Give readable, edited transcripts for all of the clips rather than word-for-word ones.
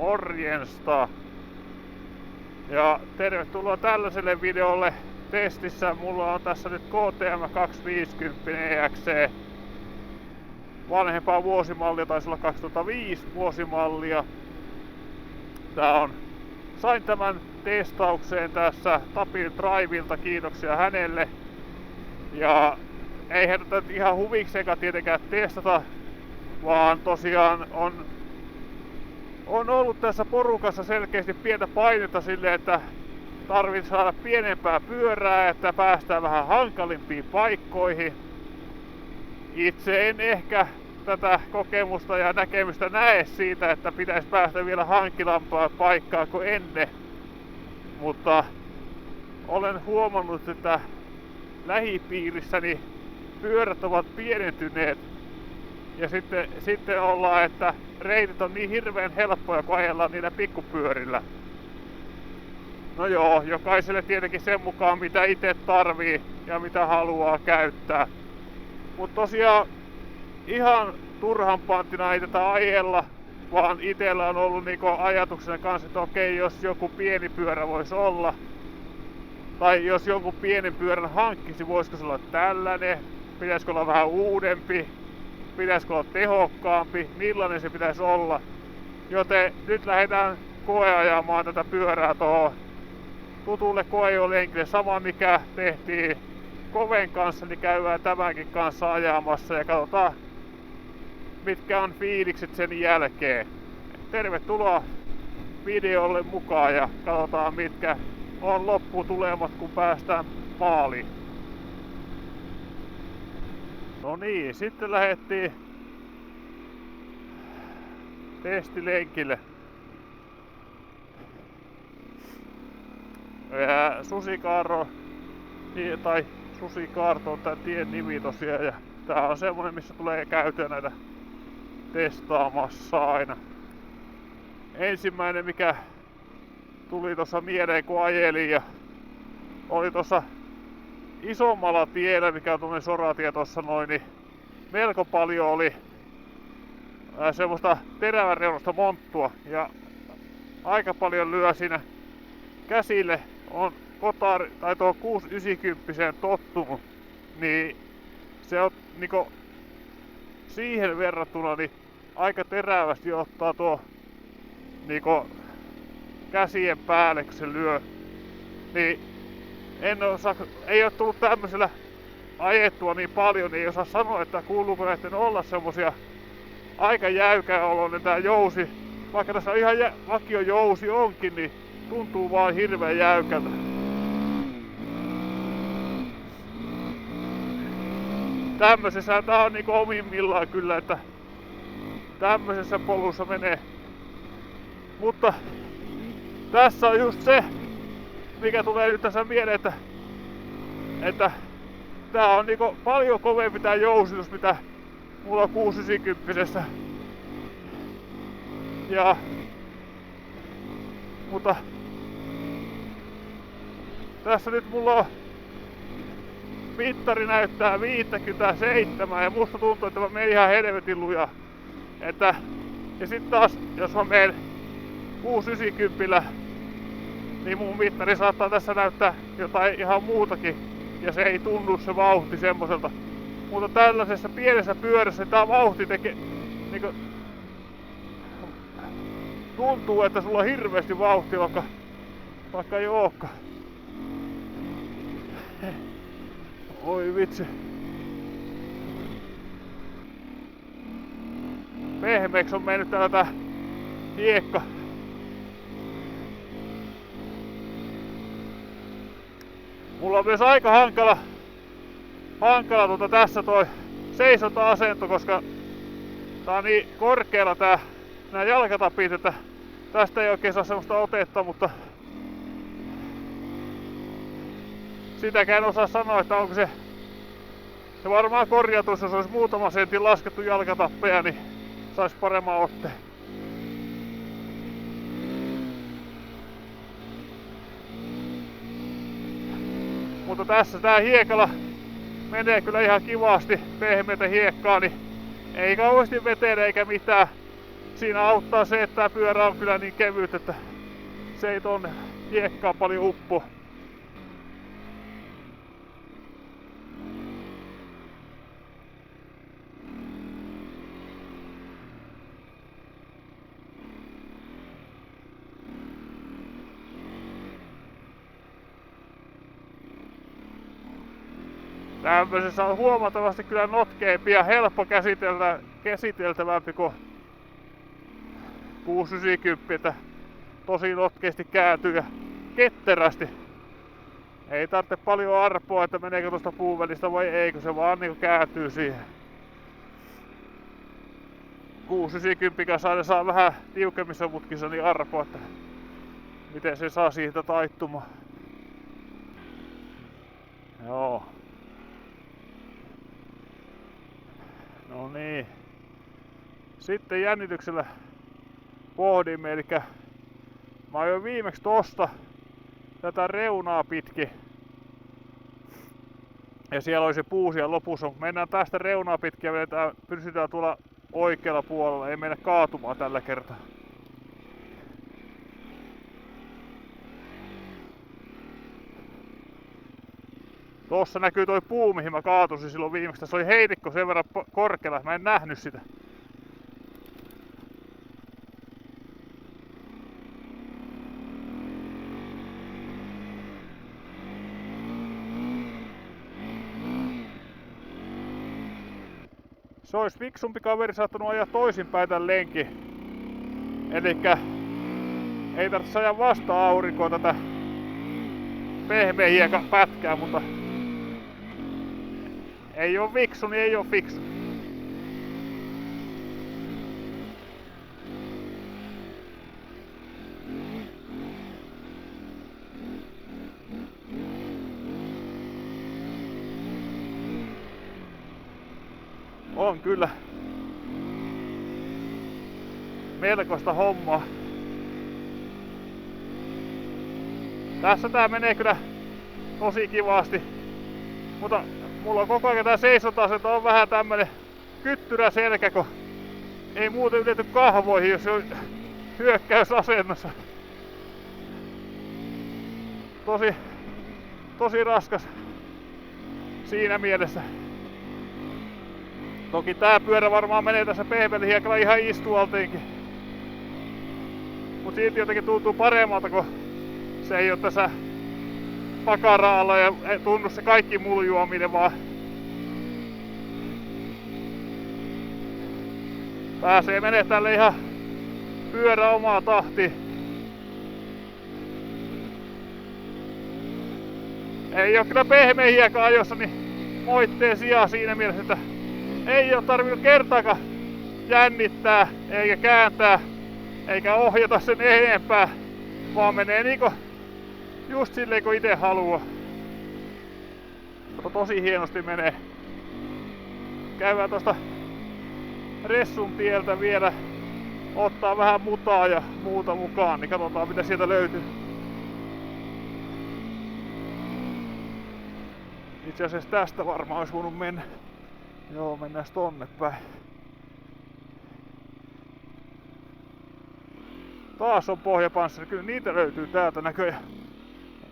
Morjesta! Ja tervetuloa tällaiselle videolle. Testissä mulla on tässä nyt KTM 250 EXC. Vanhempaa vuosimallia, taisi olla 2005 vuosimallia. Sain tämän testaukseen tässä Tapin Drivilta, kiitoksia hänelle. Ja eihän tätä ihan huvikseenkaan tietenkään testata, vaan tosiaan on ollut tässä porukassa selkeästi pientä painetta sille, että tarvitsee saada pienempää pyörää, että päästään vähän hankalimpiin paikkoihin. Itse en ehkä tätä kokemusta ja näkemystä näe siitä, että pitäisi päästä vielä hankilampaan paikkaan kuin ennen. Mutta olen huomannut, että lähipiirissäni pyörät ovat pienentyneet. Ja sitten ollaan, että reitit on niin hirveän helppoja, kun ajellaan niillä pikkupyörillä. No joo, jokaiselle tietenkin sen mukaan, mitä itse tarvii ja mitä haluaa käyttää. Mutta tosiaan ihan turhan panttina ei tätä ajella, vaan itellä on ollut niinku ajatuksena kanssa, että okei, jos joku pieni pyörä voisi olla, tai jos jonkun pienen pyörän hankkisi, voisiko se olla tällainen, pitäisikö olla vähän uudempi, pitäisikö olla tehokkaampi, millainen se pitäisi olla. Joten nyt lähdetään koeajamaan tätä pyörää tuohon tutulle koeajolenkille, sama mikä tehtiin Koven kanssa, niin käydään tämänkin kanssa ajamassa ja katsotaan mitkä on fiilikset sen jälkeen. Tervetuloa videolle mukaan ja katsotaan mitkä on lopputulemat, kun päästään maaliin. No niin, sitten lähdettiin testilenkille. Susikaaro, tai Susikaarto on tää tien nimi tosiaan, ja tää on semmonen, missä tulee käytyä näitä testaamassa aina. Ensimmäinen mikä tuli tossa mieleen kun ajelin, ja oli tossa isommalla tiellä, mikä on tuonne soratie tossa noin, niin melko paljon oli semmoista terävän reunasta monttua ja aika paljon lyö siinä käsille. On kotari tai tuohon 690 tottunut, niin se on niinku siihen verrattuna niin aika terävästi ottaa tuo niinku käsien päälle, kun se lyö. Niin ei oo tullut tämmöisellä ajettua niin paljon, niin ei osaa sanoa, että kuuluuko näiden olla semmosia aika jäykää oloinen tää jousi. Vaikka tässä ihan vakio jousi onkin, niin tuntuu vaan hirveän jäykältä. Tämmöisessä tää on niinku omimmillaan kyllä, että tämmöisessä polussa menee. Mutta tässä on just se, mikä tulee nyt tässä mieleen, että tää on niinku paljon kovempi tää jousitus, mitä mulla on 690. Mutta tässä nyt mulla on mittari näyttää 57 ja musta tuntuu, että mä menen ihan helvetin lujaa. Ja sit taas, jos mä menen 690, niin mun mittari saattaa tässä näyttää jotain ihan muutakin. Ja se ei tunnu se vauhti semmoselta. Mutta tällaisessa pienessä pyörässä tää vauhti tekee niinku, tuntuu, että sulla on hirveästi vauhtia, vaikka ei ookaan. Oi vitsi. Pehmeeksi on mennyt täältä hiekka. Mulla on myös aika hankala tässä toi seisonta-asento, koska tää on niin korkealla nää jalkatapit, että tästä ei oikein saa semmoista otetta, mutta sitäkään en osaa sanoa, että onko se varmaan korjatus, jos olisi muutama sentin laskettu jalkatappeja, niin sais paremman otteen. Mutta tässä tää hiekalla menee kyllä ihan kivasti, pehmeätä hiekkaa, niin ei kauheasti vetele eikä mitään. siinä auttaa se, että tää pyörä on kyllä niin kevyt, että se ei tonne hiekkaan paljon uppo. Tämmöisessä on huomattavasti kyllä notkeampi ja helppo käsiteltävämpi kuin 690, että tosi notkeasti kääntyy ja ketterästi. Ei tarvitse paljon arpoa, että meneekö tuosta puun välistä vai ei, kun se vaan niinku kääntyy siihen. 690 kanssa saa vähän tiukemmissa mutkissa niin arpoa, että miten se saa siitä taittumaan. Joo. No niin. Sitten jännityksellä pohdimme, eli mä ajoin viimeksi tosta tätä reunaa pitkin. Ja siellä oli se puu siellä lopussa. Mennään tästä reunaa pitkin ja pysytään tuolla oikealla puolella. Ei mennä kaatumaan tällä kertaa. Tossa näkyy toi puu, mihin mä kaatusin silloin viimeksi. Tässä oli heitikko sen verran korkealla, mä en nähnyt sitä. Se olisi fiksumpi kaveri saattanut ajaa toisinpäin tän lenkin. Elikkä ei tarvitse ajaa vasta aurinkoon tätä pehmeä hiekan pätkää, mutta ei oo fiksu, niin ei oo fiksu. On kyllä melkoista hommaa. Tässä tää menee kyllä tosi kivasti. Mutta mulla on koko ajan tää seisontasento on vähän tämmönen kyttyrä selkä, kun ei muuten ylety kahvoihin, jos on hyökkäysasennossa. Tosi raskas siinä mielessä. Toki tää pyörä varmaan menee tässä pehmeällä hiekalla ihan istualtiinkin. Mut silti jotenkin tuntuu paremmalta, kun se ei oo tässä pakaraalla ja ei tunnu se kaikki muljuaminen, vaan pääsee menee tälle ihan pyörä omaa tahtiin. Ei oo kyllä pehmeä hiekka ajossa niin moitteen sijaa siinä mielessä, että ei oo tarvinnut kertaakaan jännittää eikä kääntää eikä ohjata sen enempää, vaan menee niinku just silleen kun ite haluaa. Tosi hienosti menee. Käydään tosta Ressun tieltä vielä, ottaa vähän mutaa ja muuta mukaan, niin katsotaan mitä sieltä löytyy. Itse asiassa tästä varmaan olisi voinut mennä. Joo, mennään tonne päin. Taas on pohjapanssari, kyllä niitä löytyy täältä näköjään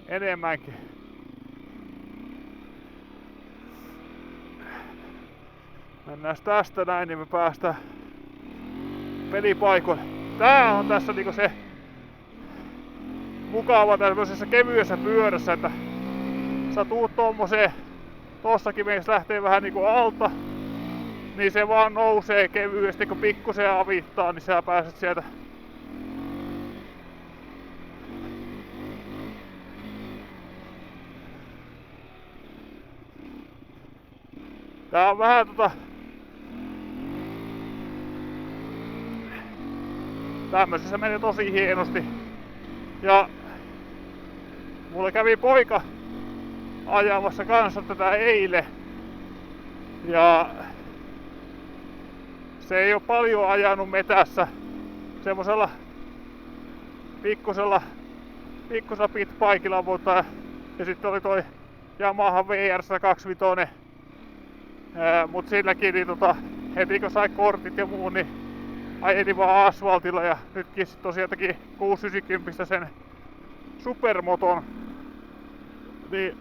enemmänkin. Mennään tästä näin, niin me päästään pelipaikoille. Tää on tässä niinku se mukava tämmöisessä kevyessä pyörässä, että sä tuut tommoseen, tossakin meistä lähtee vähän niinku alta, niin se vaan nousee kevyesti, kun pikkusen avittaa, niin sä pääset sieltä tää on vähän tämmöisessä menee tosi hienosti. Ja mulla kävi poika ajamassa kanssa tätä eilen. Ja se ei oo paljon ajanut metässä semmosella pikkusella pitbikella, mutta ja sitten oli toi Yamaha VR 125. Mut silläkin niin heti kun sai kortit ja muu, niin ajelin vaan asfaltilla ja nytkin tosiaan teki 690 sen supermoton. Niin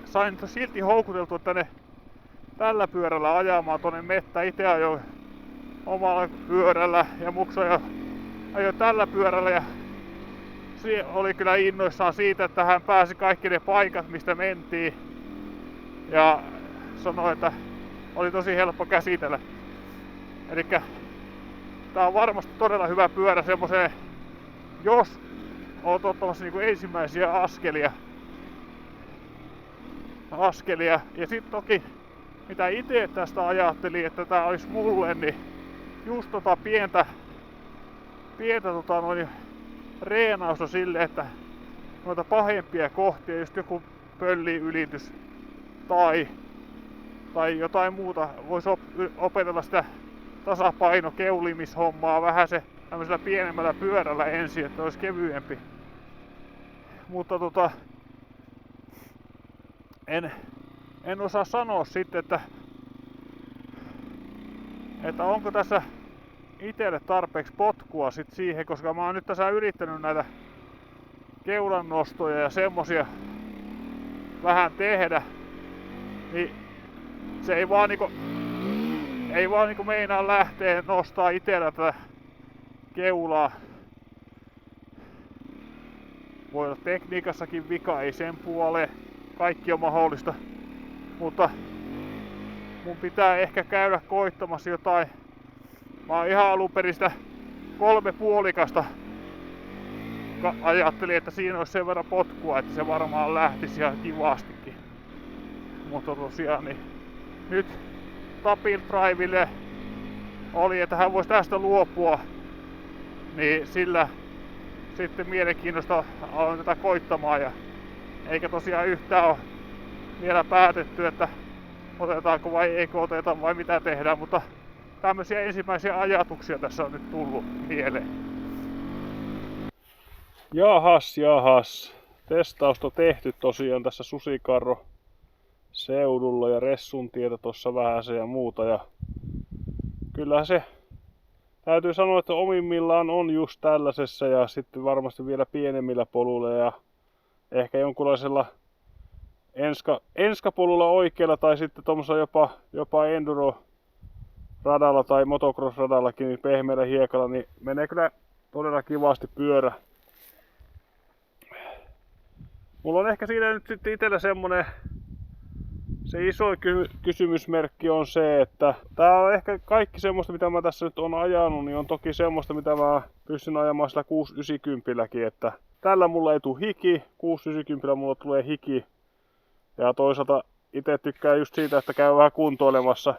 sain silti houkuteltua tänne tällä pyörällä ajamaan tonne mettään. Itse ajoin omalla pyörällä ja Muksu ajoi tällä pyörällä ja oli kyllä innoissaan siitä, että hän pääsi kaikki ne paikat mistä mentiin ja sanoi, että oli tosi helppo käsitellä. Elikkä tää on varmasti todella hyvä pyörä semmoseen, jos oot ottamassa niinku ensimmäisiä askelia. Ja sit toki mitä itse tästä ajattelin, että tää olisi mulle, niin just pientä reenausta sille, että noita pahempia kohtia, just joku pölliylitys tai jotain muuta, voisi opetella sitä tasapainokeulимishommaa vähän se tämmöisellä pienemmällä pyörällä ensin, että olisi kevyempi. Mutta en osaa sanoa sitten, että onko tässä itselle tarpeeksi potkua sit siihen, koska mä oon nyt tässä yrittänyt näitä keulannostoja ja semmosia vähän tehdä, niin se ei vaan niinku meinaa lähteä nostaa itsellä tätä keulaa. Voi olla tekniikassakin vika, ei sen puoleen. Kaikki on mahdollista. Mutta mun pitää ehkä käydä koittamassa jotain. Mä oon ihan alun perin sitä 3,5 ajattelin, että siinä olisi sen verran potkua, että se varmaan lähtisi ihan kivastikin. Mutta tosiaan niin nyt Tapin Drivelle oli, että hän voisi tästä luopua, niin sillä sitten mielenkiinnosta aloin tätä koittamaan ja eikä tosiaan yhtään ole vielä päätetty, että otetaanko vai eikö oteta vai mitä tehdään, mutta tämmöisiä ensimmäisiä ajatuksia tässä on nyt tullut mieleen. Jahas. Testausta tehty tosiaan tässä Susikarro seudulla ja Ressun tietä tossa vähäsen ja muuta. Ja kyllähän se täytyy sanoa, että omimmillaan on just tällaisessa ja sitten varmasti vielä pienemmillä poluilla ja ehkä jonkunlaisella enskapolulla oikealla tai sitten tuommoisella jopa enduro radalla tai motocross radallakin niin pehmeällä hiekalla, niin menee kyllä todella kivasti pyörä. Mulla on ehkä siinä nyt sitten itsellä semmonen se iso kysymysmerkki on se, että tää on ehkä kaikki semmoista mitä mä tässä nyt on ajanut, niin on toki semmoista mitä mä pystyn ajamaan sillä 690-lläkin, että tällä mulla ei tule hiki, 690 mulla tulee hiki. Ja toisaalta itse tykkää just siitä, että käy vähän kuntoilemassa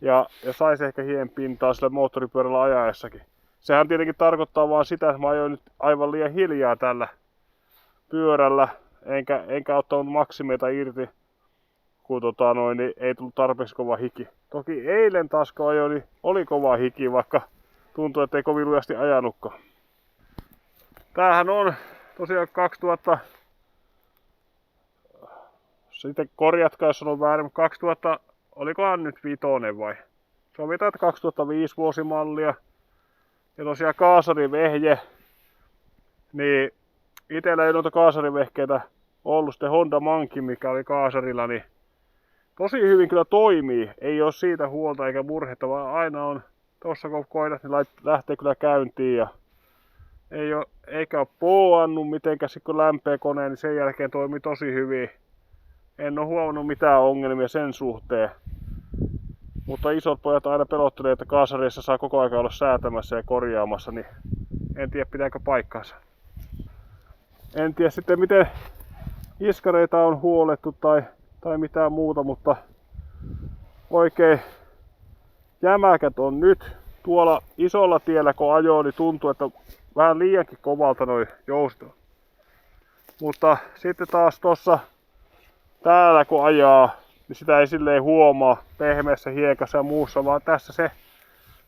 ja saisi ehkä hien pintaa sillä moottoripyörällä ajaessakin. Sehän tietenkin tarkoittaa vaan sitä, että mä ajoin nyt aivan liian hiljaa tällä pyörällä, enkä ottanut maksimeita irti, kun niin ei tullut tarpeeksi kova hiki. Toki eilen taas kun ajoin, niin oli kova hiki, vaikka tuntui, että ei kovin lujasti ajanutkaan. Tämähän on tosiaan 2000, sitten korjatkaa jos on väärin, 2000, olikohan nyt 5 vai? Se on mitä 2005 vuosimallia. Ja tosiaan kaasarivehje, niin itellä ei noita kaasarivehkeitä ollut sitten Honda Monkey, mikä oli kaasarilla, niin tosi hyvin kyllä toimii. Ei ole siitä huolta eikä murhetta, vaan aina on tossa kun koitat, niin lähtee kyllä käyntiin ja eikä ole pooannut mitenkään, kun lämpee koneen, niin sen jälkeen toimii tosi hyvin. En ole huomannut mitään ongelmia sen suhteen. Mutta isot pojat aina pelottelee, että kaasareissa saa koko ajan olla säätämässä ja korjaamassa, niin en tiedä pitääkö paikkaansa. En tiedä sitten miten iskareita on huolettu tai mitään muuta, mutta oikein jämäkät on nyt. Tuolla isolla tiellä kun ajoo, niin tuntuu, että vähän liiankin kovalta noi joustot. Mutta sitten taas tossa täällä kun ajaa, niin sitä ei silleen huomaa pehmeässä hiekassa ja muussa, vaan tässä se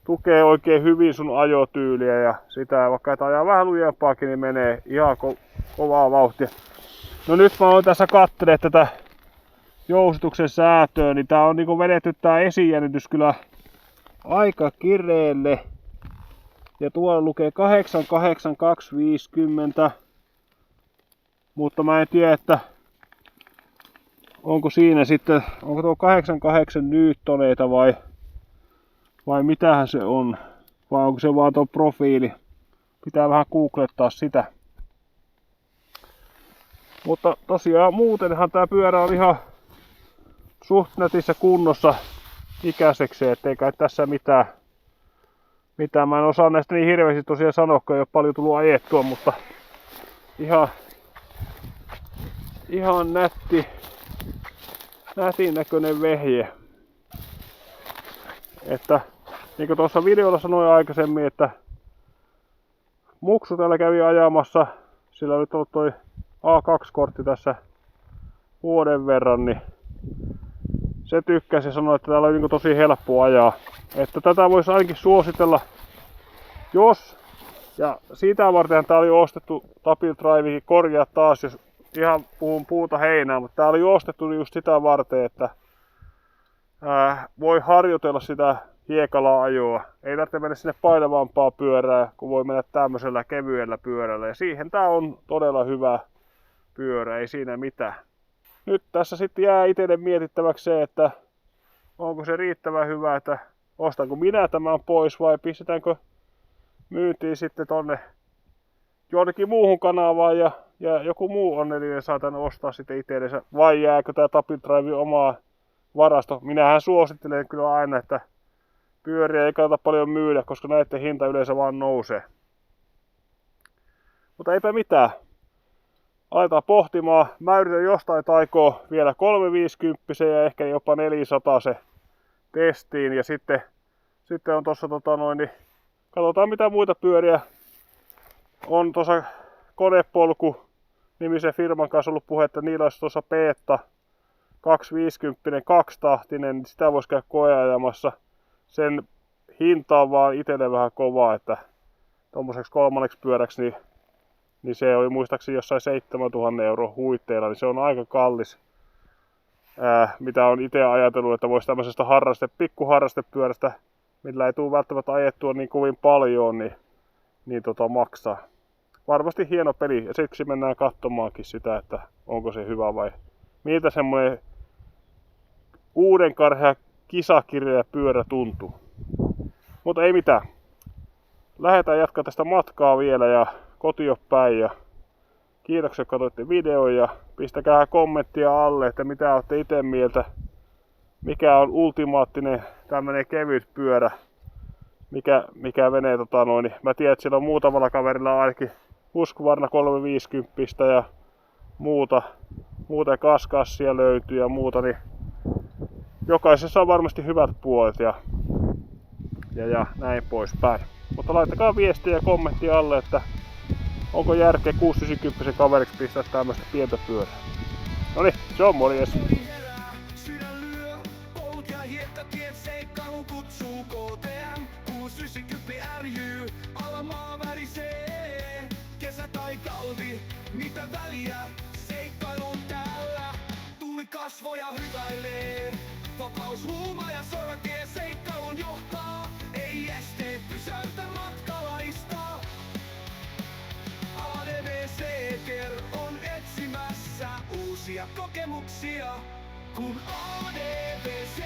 tukee oikein hyvin sun ajotyyliä ja sitä vaikka et ajaa vähän lujempaakin, niin menee ihan kovaa vauhtia. No nyt mä oon tässä kattele tätä jousituksen säätöä, niin tää on niinku vedetty tää esijännitys kyllä aika kireelle. Ja tuolla lukee 88250. Mutta mä en tiedä, että onko siinä sitten, onko tuo 88 newtoneita vai mitähän se on. Vai onko se vaan tuo profiili. Pitää vähän googlettaa sitä. Mutta tosiaan muutenhan tää pyörä on ihan suht netissä kunnossa ikäisekseen, ettei kai tässä mitään. Mä en osaa näistä niin hirveästi tosiaan sanoa, kun ei ole paljon tullut ajettua, mutta ihan nätin näköinen vehje. Että niin kuin tuossa videolla sanoin aikaisemmin, että muksu täällä kävi ajamassa, sillä oli ollut toi A2-kortti tässä vuoden verran, niin se tykkäsi ja sanoi, että täällä oli niin tosi helppo ajaa. Että tätä voisi ainakin suositella, jos, ja sitä varten tää oli ostettu Tapil Driveihin, korjaa taas, jos ihan puhun puuta heinää, mutta tää oli ostettu just sitä varten, että voi harjoitella sitä hiekalla ajoa. Ei tarvitse mennä sinne painavampaa pyörää, kun voi mennä tämmöisellä kevyellä pyörällä. Ja siihen tää on todella hyvä pyörä, ei siinä mitään. Nyt tässä sitten jää itselle mietittäväksi se, että onko se riittävän hyvä, että ostanko minä tämän pois vai pistetäänkö myyntiin sitten tonne jonnekin muuhun kanavaan ja joku muu onnellinen saa tän ostaa sitten itsellensä. Vai jääkö tää Tapil Drive omaa varasto? Minähän suosittelen kyllä aina, että pyöriä ei kannata paljon myydä, koska näiden hinta yleensä vaan nousee. Mutta eipä mitään. Aletaan pohtimaan. Mä yritän jostain taikoa vielä 350 ja ehkä jopa 400 se testiin. Ja sitten on tossa niin katsotaan mitä muita pyöriä on. Tuossa Konepolku nimisen firman kanssa ollut puhe, että niillä olisi tuossa Beta 250 kaksitahtinen, niin sitä voisi käydä koeajamassa. Sen hinta on vaan itselle vähän kova, että tommoseksi kolmanneksi pyöräksi niin se oli muistaakseni jossain 7000 € huitteilla, niin se on aika kallis. Mitä on itse ajatellut, että voisi tämmöisestä pikkuharrastepyörästä, millä ei tule välttämättä ajettua niin kovin paljon, niin maksaa. Varmasti hieno peli, ja siksi mennään katsomaankin sitä, että onko se hyvä vai miltä semmoinen uudenkarhea kisakirja pyörä tuntuu. Mutta ei mitään. Lähdetään jatkaa tästä matkaa vielä ja kotiin päin. Ja kiitoksia, kun katsoitte videon ja pistäkää kommenttia alle, että mitä olette itse mieltä. Mikä on ultimaattinen tämmönen kevyt pyörä. Mikä menee Mä tiedän, että siellä on muutamalla kaverilla ainakin Husqvarna 350 ja muuta kaskassia löytyy ja muuta, niin jokaisessa on varmasti hyvät puolet ja näin poispäin. Mutta laittakaa viestiä ja kommenttia alle, että onko järkeä 690 kaveriksi pistää tämmöistä pientä pyörää. Noniin, se on morjes! Mitä väliä, seikkailun täällä, tuli kasvoja hyväilee. Vapaus, huuma ja soratie seikkailun johtaa, ei esteet pysäytä matkalaista. ADVC on etsimässä uusia kokemuksia, kun ADVC